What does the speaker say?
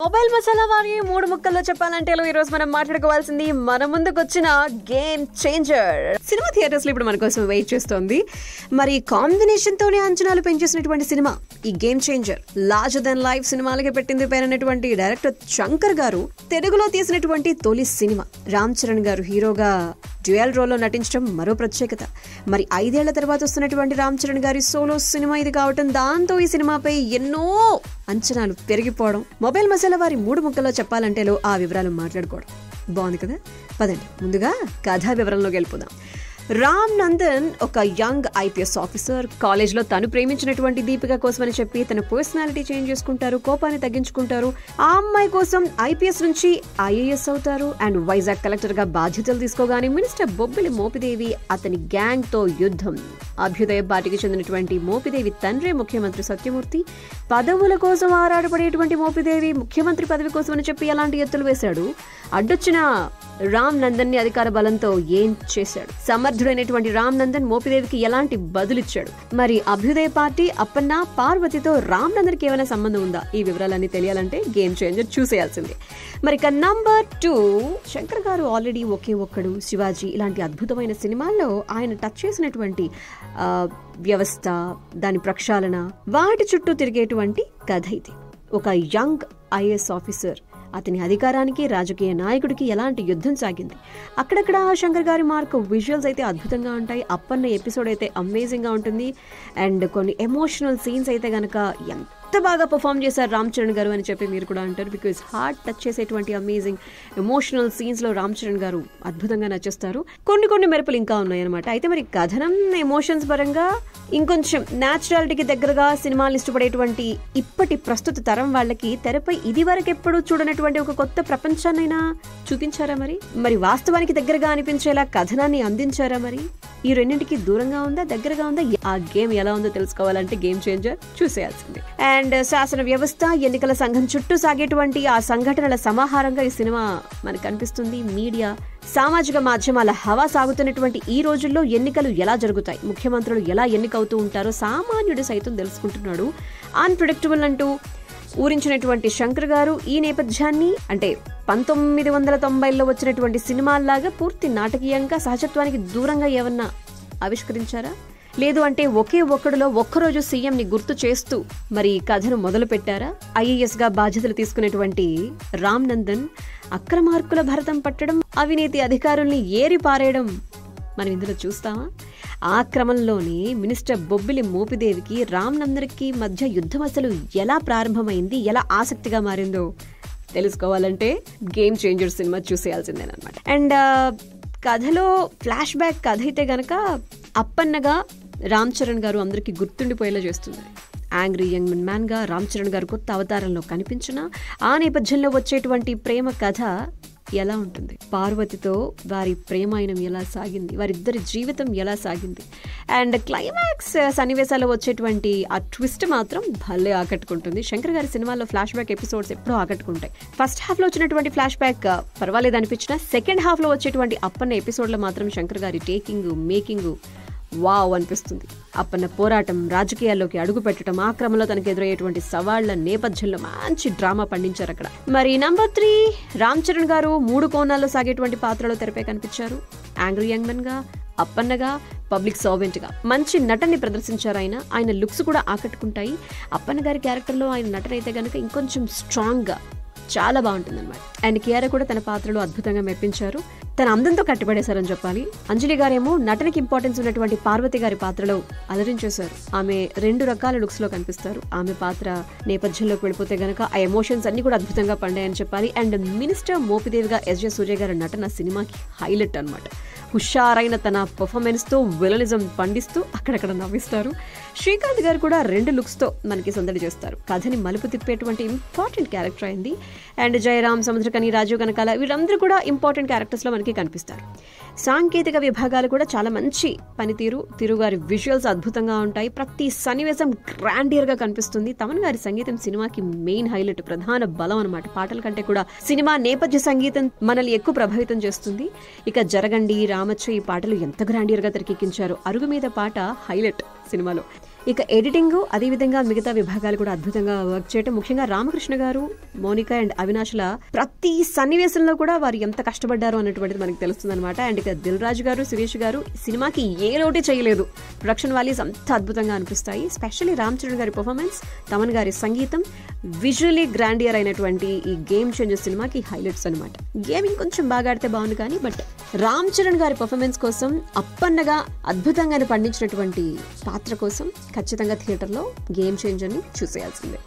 Mobile masala వారి 3 ముక్కల్లో చెప్పాలంటే ఈ రోజు మనం మాట్లాడుకోవాల్సింది మన ముందుకు వచ్చిన గేమ్ చేంజర్ సినిమా. థియేటర్స్ లో ఇప్పుడు మన కోసం వెయిట్ చేస్తోంది. మరి కాంబినేషన్ తోనే అంచనాలు పెంచేసినటువంటి సినిమా ఈ game changer. Larger than life సినిమాలకి పెట్టింది పేరైనటువంటి డైరెక్టర్ శంకర్ గారు తెలుగులో తీసినటువంటి తొలి సినిమా. రామ్ చరణ్ గారు హీరోగా డ్యూయల్ రోల్లో నటించడం మరో ప్రత్యేకత. మరి 5 ఏళ్ల తర్వాత వస్తున్నటువంటి రామ్ చరణ్ గారి సోలో సినిమా ఇది కావటం, దాంతో ఈ సినిమాపై ఎన్నో అంచనాలు పెరిగిపోవడం. మొబైల్ మసాలా వారి 3 ముక్కల్లో చెప్పాలంటే ఆ వివరాలు మాట్లాడుకోవడం బాగుంది కదా. పదండి ముందుగా కథా వివరంలోకి వెళ్ళిపోదాం. రామ్ నందన్ ఒక యంగ్ ఐపీఎస్ ఆఫీసర్. కాలేజ్ లో తను ప్రేమించినటువంటి దీపిక కోసమని చెప్పి తన పర్సనాలిటీ చేంజ్ చేసుకుంటారు, కోపాన్ని తగ్గించుకుంటారు. ఆ అమ్మాయి కోసం ఐపీఎస్ నుంచి ఐఏఎస్ అవుతారు. అండ్ వైజాగ్ కలెక్టర్ గా బాధ్యతలు తీసుకోగానే మినిస్టర్ బొబ్బిలి మోపిదేవి అతని గ్యాంగ్ తో యుద్ధం. అభ్యుదయ పార్టీకి చెందినటువంటి మోపిదేవి తండ్రి ముఖ్యమంత్రి సత్యమూర్తి. పదవుల కోసం ఆరాటపడేటువంటి మోపిదేవి ముఖ్యమంత్రి పదవి కోసం అని చెప్పి ఎలాంటి ఎత్తులు వేశాడు. అడ్డొచ్చిన రామ్ నందన్ ని అధికార బలంతో ఏం చేశాడు. సమర్థుడైనటువంటి రామ్ నందన్ మోపిదేవికి ఎలాంటి బదులిచ్చాడు. మరి అభ్యుదయ పార్టీ అప్పన్న పార్వతితో రామ్ నందన్ కి ఏమైనా సంబంధం ఉందా? ఈ వివరాలన్నీ తెలియాలంటే గేమ్ చేంజర్ చూసేయాల్సిందే. మరి ఇక నంబర్ 2, శంకర్ గారు ఆల్రెడీ ఒకే ఒక్కడు, శివాజీ ఇలాంటి అద్భుతమైన సినిమాల్లో ఆయన టచ్ చేసినటువంటి వ్యవస్థ, దాని ప్రక్షాళన, వాటి చుట్టూ తిరిగేటువంటి కథ ఇది. ఒక యంగ్ ఐఏఎస్ ఆఫీసర్, అతని అధికారానికి రాజకీయ నాయకుడికి ఎలాంటి యుద్ధం సాగింది. అక్కడక్కడ శంకర్ గారి మార్క్ విజువల్స్ అయితే అద్భుతంగా ఉంటాయి. అప్పన్న ఎపిసోడ్ అయితే అమేజింగ్ గా ఉంటుంది. అండ్ కొన్ని ఎమోషనల్ సీన్స్ అయితే గనక ఎంత బాగా పర్ఫామ్ చేశారు రామ్ చరణ్ గారు అని చెప్పి మీరు కూడా అంటారు. బికాజ్ హార్ట్ టచ్ చేసేటువంటి అమేజింగ్ ఎమోషనల్ సీన్స్ లో రామ్ చరణ్ గారు అద్భుతంగా నచ్చేస్తారు. కొన్ని మెరుపులు ఇంకా ఉన్నాయన్నమాట. అయితే మరి కథనం, ఎమోషన్స్ పరంగా ఇంకొంచెం న్యాచురాలిటీకి దగ్గరగా సినిమాలు ఇష్టపడేటువంటి ఇప్పటి ప్రస్తుత తరం వాళ్ళకి తెరపై ఇది వరకు ఎప్పుడు చూడనటువంటి ఒక కొత్త ప్రపంచాన్నైనా చూపించారా? మరి వాస్తవానికి దగ్గరగా అనిపించేలా కథనాన్ని అందించారా? మరి ఈ రెండింటికి దూరంగా ఉందా, దగ్గరగా ఉందా? ఆ గేమ్ ఎలా ఉందో తెలుసుకోవాలంటే గేమ్ చేంజర్ చూసేయాల్సింది. అండ్ శాసన వ్యవస్థ, ఎన్నికల సంఘం చుట్టూ సాగేటువంటి ఆ సంఘటనల సమాహారంగా ఈ సినిమా మనకు కనిపిస్తుంది. మీడియా, సామాజిక మాధ్యమాల హవా సాగుతున్నటువంటి ఈ రోజుల్లో ఎన్నికలు ఎలా జరుగుతాయి, ముఖ్యమంత్రులు ఎలా ఎన్నికవుతూ ఉంటారో సామాన్యుడు సైతం తెలుసుకుంటున్నాడు. అన్ప్రెడిక్టబుల్ అంటూ ఊరించినటువంటి శంకర్ గారు ఈ నేపథ్యాన్ని, అంటే 1990లో వచ్చినటువంటి సినిమాల్లాగా పూర్తి నాటకీయంగా సహజత్వానికి దూరంగా ఏమన్నా ఆవిష్కరించారా? లేదు అంటే ఒకే ఒక్కడిలో ఒక్కరోజు సీఎం ని గుర్తు చేస్తూ మరి కథను మొదలు పెట్టారా? ఐఏఎస్ గా బాధ్యతలు తీసుకునేటువంటి రామ్ నందన్ అక్రమార్కుల భరతం పట్టడం, అవినీతి అధికారుల్ని ఏరి పారేయడం మనం ఇందులో చూస్తామా? ఆ క్రమంలోనే మినిస్టర్ బొబ్బిలి మోపిదేవికి రామ్ నందన్కి మధ్య యుద్ధం అసలు ఎలా ప్రారంభమైంది, ఎలా ఆసక్తిగా మారిందో తెలుసుకోవాలంటే గేమ్ చేంజర్ సినిమా చూసేయాల్సిందేనమాట. అండ్ కథలో ఫ్లాష్ బ్యాక్ కథ అయితే గనక అప్పన్నగా రామ్ చరణ్ గారు అందరికి గుర్తుండిపోయేలా చేస్తుంది. యాంగ్రీ యంగ్ మ్యాన్ గా రామ్ చరణ్ గారు కొత్త అవతారంలో కనిపించిన ఆ నేపథ్యంలో వచ్చేటువంటి ప్రేమ కథ ఎలా ఉంటుంది, పార్వతితో వారి ప్రేమాయణం ఎలా సాగింది, వారిద్దరి జీవితం ఎలా సాగింది. అండ్ క్లైమాక్స్ సన్నివేశాల్లో వచ్చేటువంటి ఆ ట్విస్ట్ మాత్రం భలే ఆకట్టుకుంటుంది. శంకర్ గారి సినిమాల్లో ఫ్లాష్ బ్యాక్ ఎపిసోడ్స్ ఎప్పుడూ ఆకట్టుకుంటాయి. ఫస్ట్ హాఫ్ లో వచ్చినటువంటి ఫ్లాష్ బ్యాక్ పర్వాలేదు అనిపించిన, సెకండ్ హాఫ్ లో వచ్చేటువంటి అప్పన్న ఎపిసోడ్ లో మాత్రం శంకర్ గారి టేకింగ్, మేకింగ్ వావ్ అనిపిస్తుంది. అప్పన్న పోరాటం, రాజకీయాల్లోకి అడుగు పెట్టడం, ఆ క్రమంలో తనకు ఎదురయ్యేటువంటి సవాళ్ల నేపథ్యంలో మంచి డ్రామా పండించారు అక్కడ. మరి నంబర్ 3, రామ్ చరణ్ గారు 3 కోణాల్లో సాగేటువంటి పాత్రలో తెరపై కనిపించారు. యాంగ్రీ యంగ్ మెన్ గా, అప్పన్నగా, పబ్లిక్ సర్వెంట్ గా మంచి నటనని ప్రదర్శించారు. ఆయన లుక్స్ కూడా ఆకట్టుకుంటాయి. అప్పన్న గారి క్యారెక్టర్ లో ఆయన నటన అయితే గనక ఇంకొంచెం స్ట్రాంగ్ గా చాలా బాగుంటుంది అనమాట. అండ్ కియారా కూడా తన పాత్రలో అద్భుతంగా మెప్పించారు. తన అందంతో కట్టిపడేశారని చెప్పాలి. అంజలి గారేమో నటనకి ఇంపార్టెన్స్ ఉన్నటువంటి పార్వతి గారి పాత్రలో అలరించేశారు. ఆమె 2 రకాల లుక్స్ లో కనిపిస్తారు. ఆమె పాత్ర నేపథ్యంలోకి వెళ్ళిపోతే గనక ఆ ఎమోషన్స్ అన్ని కూడా అద్భుతంగా పండాయని చెప్పాలి. అండ్ మినిస్టర్ మోపిదేవిగా ఎస్జే సూర్య గారి నటన సినిమాకి హైలైట్ అనమాట. హుషారైన తన పర్ఫార్మెన్స్ తో విలనిజం పండిస్తూ అక్కడక్కడ నవ్విస్తారు. శ్రీకాంత్ గారు కూడా 2 లుక్స్ తో మనకి సందడి చేస్తారు. కథని మలుపు తిప్పేటువంటి ఇంపార్టెంట్ క్యారెక్టర్ అయింది. అండ్ జయరామ్, సముద్రకని, రాజీవ్ కనకాల వీళ్ళందరూ కూడా ఇంపార్టెంట్ క్యారెక్టర్స్ లో మనకి కనిపిస్తారు. సాంకేతిక విభాగాలు కూడా చాలా మంచి పనితీరు. తిరుగారి విజువల్స్ అద్భుతంగా ఉంటాయి. ప్రతి సన్నివేశం గ్రాండియర్ గా కనిపిస్తుంది. తమన్ గారి సంగీతం సినిమాకి మెయిన్ హైలైట్, ప్రధాన బలం అనమాట. పాటల కంటే కూడా సినిమా నేపథ్య సంగీతం మనల్ని ఎక్కువ ప్రభావితం చేస్తుంది. ఇక జరగండి, రామచ్చ ఈ పాటలు ఎంత గ్రాండియర్ గా తెరకెక్కించారు. అరుగు మీద పాట హైలైట్ సినిమాలో. ఇక ఎడిటింగ్ అదేవిధంగా మిగతా విభాగాలు కూడా అద్భుతంగా వర్క్ చేయటం, ముఖ్యంగా రామకృష్ణ గారు, మౌనిక అండ్ అవినాష్ల ప్రతి సన్నివేశంలో కూడా వారు ఎంత కష్టపడ్డారో అన్నటువంటిది మనకి తెలుస్తుంది అనమాట. అండ్ ఇక దిల్ రాజు గారు, శిరీష్ గారు సినిమాకి ఏ లోటే చేయలేదు. ప్రొడక్షన్ వాల్యూస్ అంత అద్భుతంగా అనిపిస్తాయి. స్పెషల్లీ రామ్ చరణ్ గారి పర్ఫార్మెన్స్, తమన్ గారి సంగీతం, విజువలీ గ్రాండియర్ అయినటువంటి ఈ గేమ్ చేంజర్ సినిమాకి హైలైట్స్ అనమాట. గేమింగ్ కొంచెం బాగా ఆడితే బాగుంది కానీ బట్ రామ్ చరణ్ గారి పర్ఫార్మెన్స్ కోసం, అప్పన్నగా అద్భుతంగా పండించినటువంటి పాత్ర కోసం ఖచ్చితంగా థియేటర్లో గేమ్ చేంజర్ ని చూసేయాల్సిందే.